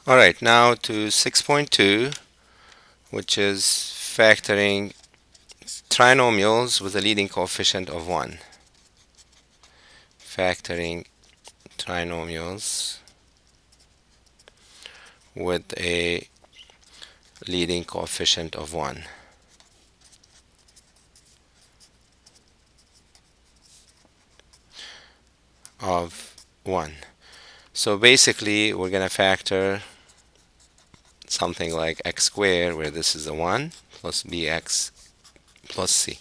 Alright, now to 6.2, which is factoring trinomials with a leading coefficient of 1. Factoring trinomials with a leading coefficient of 1. So basically, we're going to factor something like x squared, where this is a 1, plus bx plus c.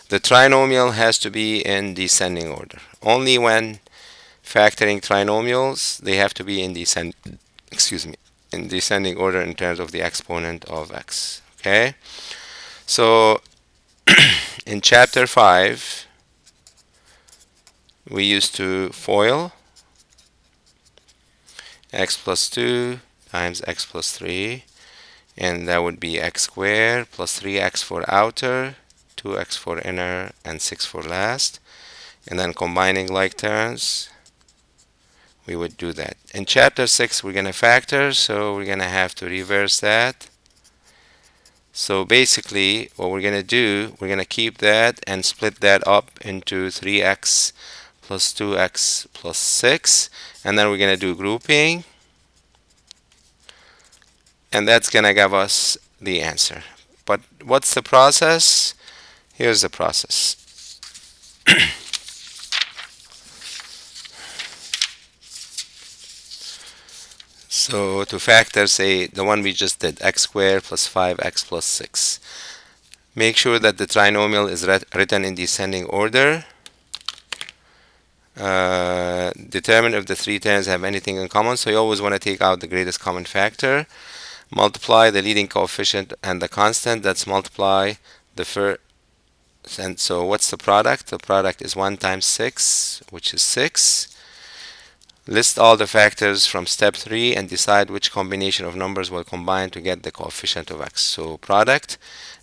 The trinomial has to be in descending order. Only when factoring trinomials, they have to be in in descending order in terms of the exponent of x. Okay? So in chapter 5, we used to FOIL x plus 2 times x plus 3, and that would be x squared plus 3x for outer, 2x for inner, and 6 for last. And then combining like terms, we would do that. In chapter 6, we're going to factor, so we're going to have to reverse that. So basically, what we're going to do, we're going to keep that and split that up into 3x plus 2x plus 6, and then we're going to do grouping, and that's going to give us the answer. But what's the process? Here's the process. So to factor, say, the one we just did, x squared plus 5x plus 6. Make sure that the trinomial is written in descending order. Determine if the three terms have anything in common. So you always want to take out the greatest common factor. Multiply the leading coefficient and the constant. That's multiply the first. And so what's the product? The product is 1 times 6, which is 6. List all the factors from step 3 and decide which combination of numbers will combine to get the coefficient of x. So product,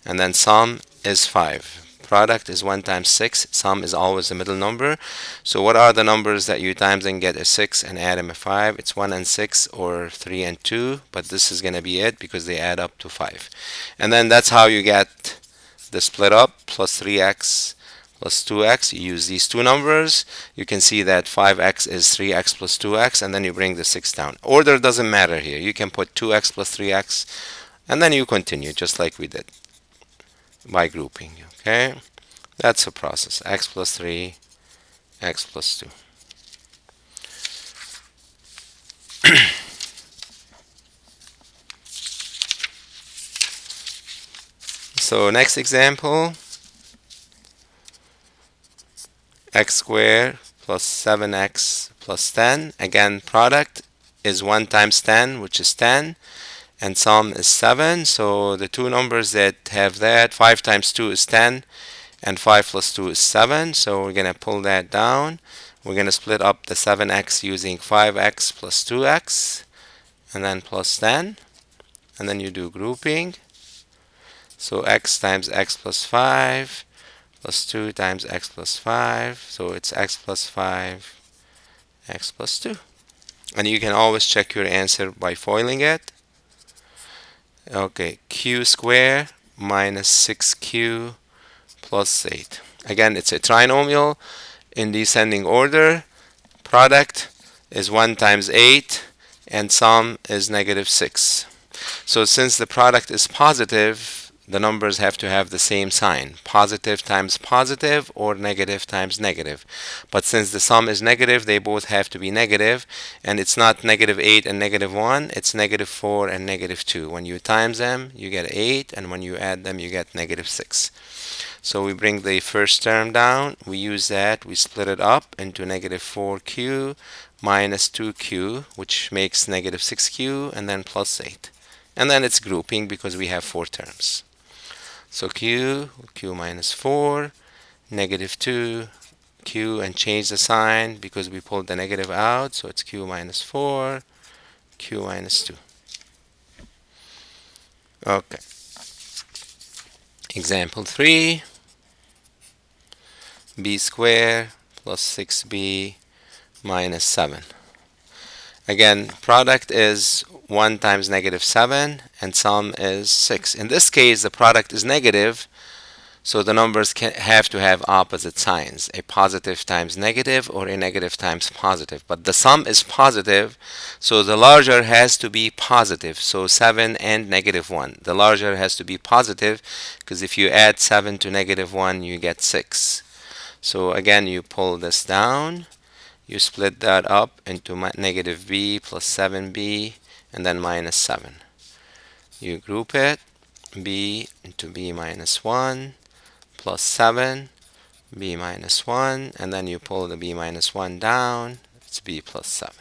and then sum is 5. Product is 1 times 6. Sum is always the middle number. So what are the numbers that you times and get a 6 and add them a 5? It's 1 and 6 or 3 and 2, but this is going to be it because they add up to 5. And then that's how you get the split up, plus 3x plus 2x. You use these two numbers. You can see that 5x is 3x plus 2x, and then you bring the 6 down. Order doesn't matter here. You can put 2x plus 3x, and then you continue just like we did by grouping. Okay, that's the process. X plus 3, x plus 2. So next example, x squared plus 7x plus 10. Again, product is 1 times 10, which is 10, and sum is 7. So the two numbers that have that, 5 times 2 is 10, and 5 plus 2 is 7. So we're going to pull that down. We're going to split up the 7x using 5x plus 2x, and then plus 10. And then you do grouping. So x times x plus 5 plus 2 times x plus 5. So it's x plus 5, x plus 2. And you can always check your answer by foiling it. Okay, q squared minus 6q plus 8. Again, it's a trinomial in descending order. Product is 1 times 8, and sum is negative 6. So since the product is positive, the numbers have to have the same sign, positive times positive or negative times negative. But since the sum is negative, they both have to be negative, and it's not negative 8 and negative 1, it's negative 4 and negative 2. When you times them, you get 8, and when you add them, you get negative 6. So we bring the first term down, we use that, we split it up into negative 4q minus 2q, which makes negative 6q, and then plus 8. And then it's grouping because we have 4 terms. So q minus 4, negative 2, q, and change the sign because we pulled the negative out, so it's q minus 4, q minus 2. Okay. Example 3, b squared plus 6b minus 7. Again, product is 1 times negative 7 and sum is 6. In this case, the product is negative, so the numbers have to have opposite signs, a positive times negative or a negative times positive. But the sum is positive, so the larger has to be positive. So 7 and negative 1. The larger has to be positive because if you add 7 to negative 1, you get 6. So again, you pull this down. You split that up into negative b plus 7b and then minus 7. You group it, b into b minus 1 plus 7, b minus 1, and then you pull the b minus 1 down, it's b plus 7.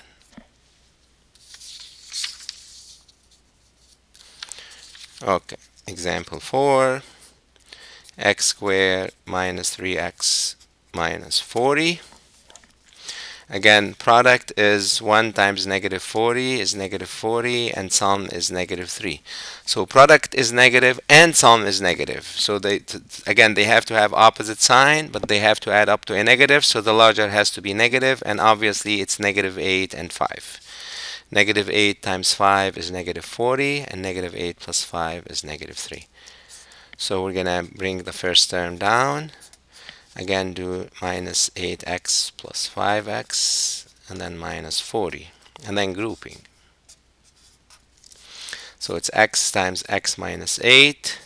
Okay, example 4, x squared minus 3x minus 40. Again, product is 1 times negative 40 is negative 40 and sum is negative 3. So product is negative and sum is negative. So again, they have to have opposite sign, but they have to add up to a negative. So the larger has to be negative, and obviously it's negative 8 and 5. Negative 8 times 5 is negative 40, and negative 8 plus 5 is negative 3. So we're going to bring the first term down. Again, do minus 8x plus 5x, and then minus 40, and then grouping. So it's x times x minus 8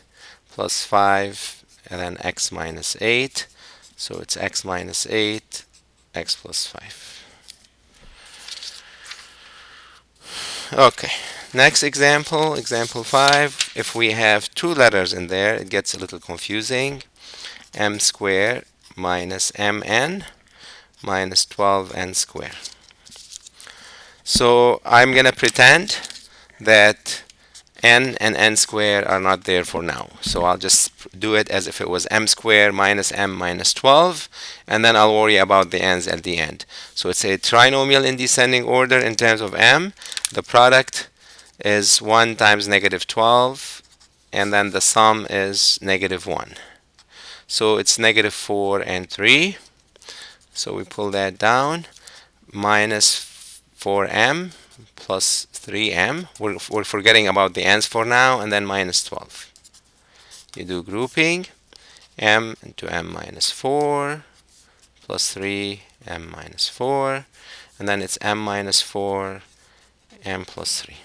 plus 5, and then x minus 8. So it's x minus 8, x plus 5. Okay, next example, example 5. If we have two letters in there, it gets a little confusing. M squared minus mn minus 12n squared. So I'm going to pretend that n and n squared are not there for now. So I'll just do it as if it was m squared minus m minus 12, and then I'll worry about the n's at the end. So it's a trinomial in descending order in terms of m. The product is 1 times negative 12, and then the sum is negative 1. So it's negative 4 and 3. So we pull that down. Minus 4m plus 3m. We're forgetting about the n's for now. And then minus 12. You do grouping. M into m minus 4 plus 3 m minus 4. And then it's m minus 4 m plus 3.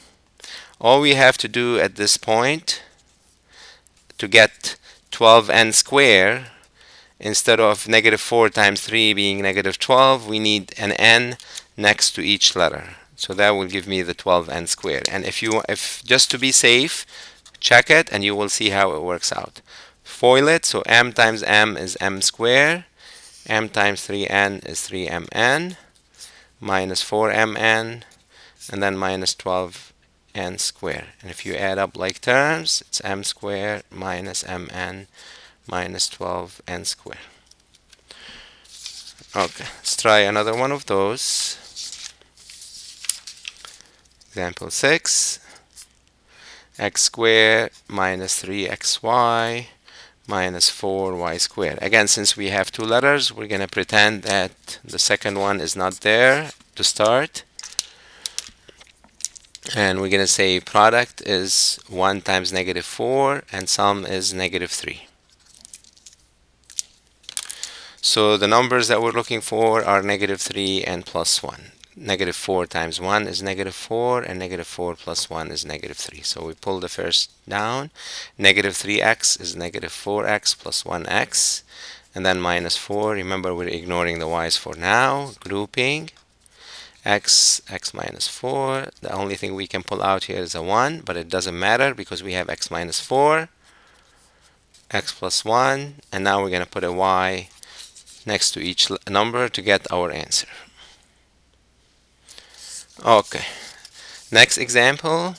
All we have to do at this point to get 12n squared, instead of negative 4 times 3 being negative 12, we need an n next to each letter. So that will give me the 12n squared. And if just to be safe, check it and you will see how it works out. Foil it, so m times m is m squared, m times 3n is 3mn, minus 4mn, and then minus 12n squared. And if you add up like terms, it's m squared minus mn minus 12n squared. Okay, let's try another one of those. Example 6, x squared minus 3xy minus 4y squared. Again, since we have two letters, we're going to pretend that the second one is not there to start. And we're going to say product is 1 times negative 4 and sum is negative 3. So the numbers that we're looking for are negative 3 and plus 1. Negative 4 times 1 is negative 4, and negative 4 plus 1 is negative 3. So we pull the first down. Negative 3x is negative 4x plus 1x, and then minus 4. Remember, we're ignoring the y's for now. Grouping. X minus 4. The only thing we can pull out here is a 1, but it doesn't matter because we have x minus 4, x plus 1, and now we're going to put a y next to each number to get our answer. Okay, next example.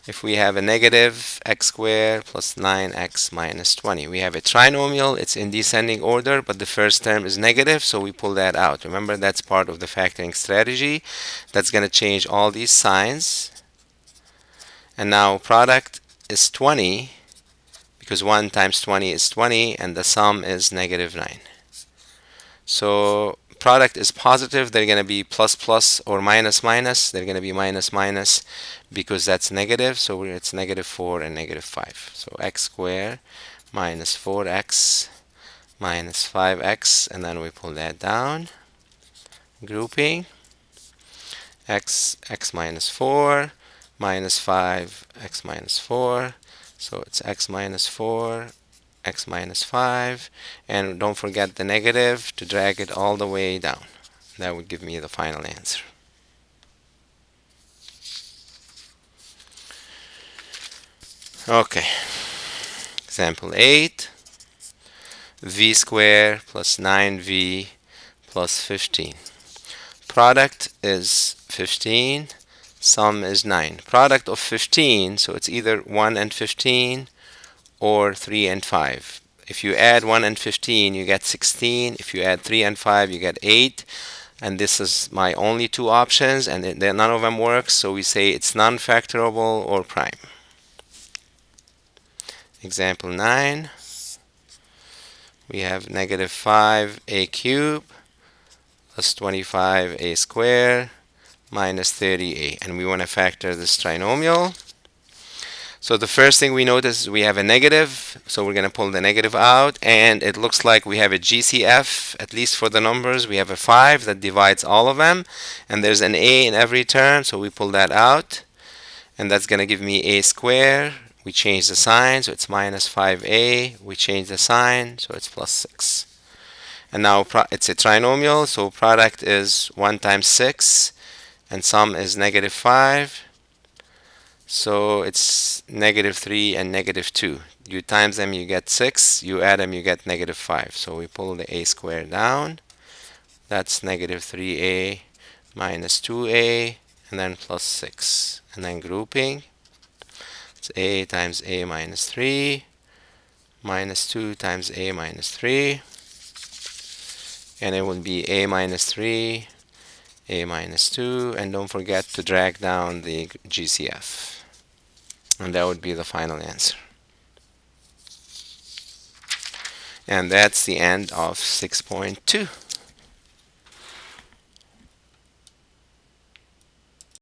If we have a negative x squared plus 9x minus 20. We have a trinomial, it's in descending order, but the first term is negative, so we pull that out. Remember, that's part of the factoring strategy. That's going to change all these signs. And now product is 20, because 1 times 20 is 20, and the sum is negative 9. So product is positive, they're going to be plus plus, or minus minus, they're going to be minus minus because that's negative. So it's negative 4 and negative 5. So x squared minus 4x minus 5x, and then we pull that down. Grouping x minus 4 minus 5 x minus 4. So it's x minus 4 x minus 5, and don't forget the negative to drag it all the way down. That would give me the final answer. Okay, example 8, v squared plus 9v plus 15. Product is 15, sum is 9. Product of 15, so it's either 1 and 15 or 3 and 5. If you add 1 and 15, you get 16. If you add 3 and 5, you get 8. And this is my only two options, and none of them works, so we say it's non-factorable or prime. Example 9, we have negative 5a cubed plus 25a squared minus 30a, and we want to factor this trinomial. So the first thing we notice is we have a negative, so we're going to pull the negative out, and it looks like we have a GCF, at least for the numbers. We have a 5 that divides all of them, and there's an a in every term, so we pull that out, and that's going to give me a squared. We change the sign, so it's minus 5a. We change the sign, so it's plus 6. And now it's a trinomial, so product is 1 times 6, and sum is negative 5. So it's negative 3 and negative 2. You times them, you get 6. You add them, you get negative 5. So we pull the a squared down. That's negative 3a minus 2a, and then plus 6. And then grouping. It's a times a minus 3 minus 2 times a minus 3. And it will be a minus 3, a minus 2. And don't forget to drag down the GCF. And that would be the final answer. And that's the end of 6.2.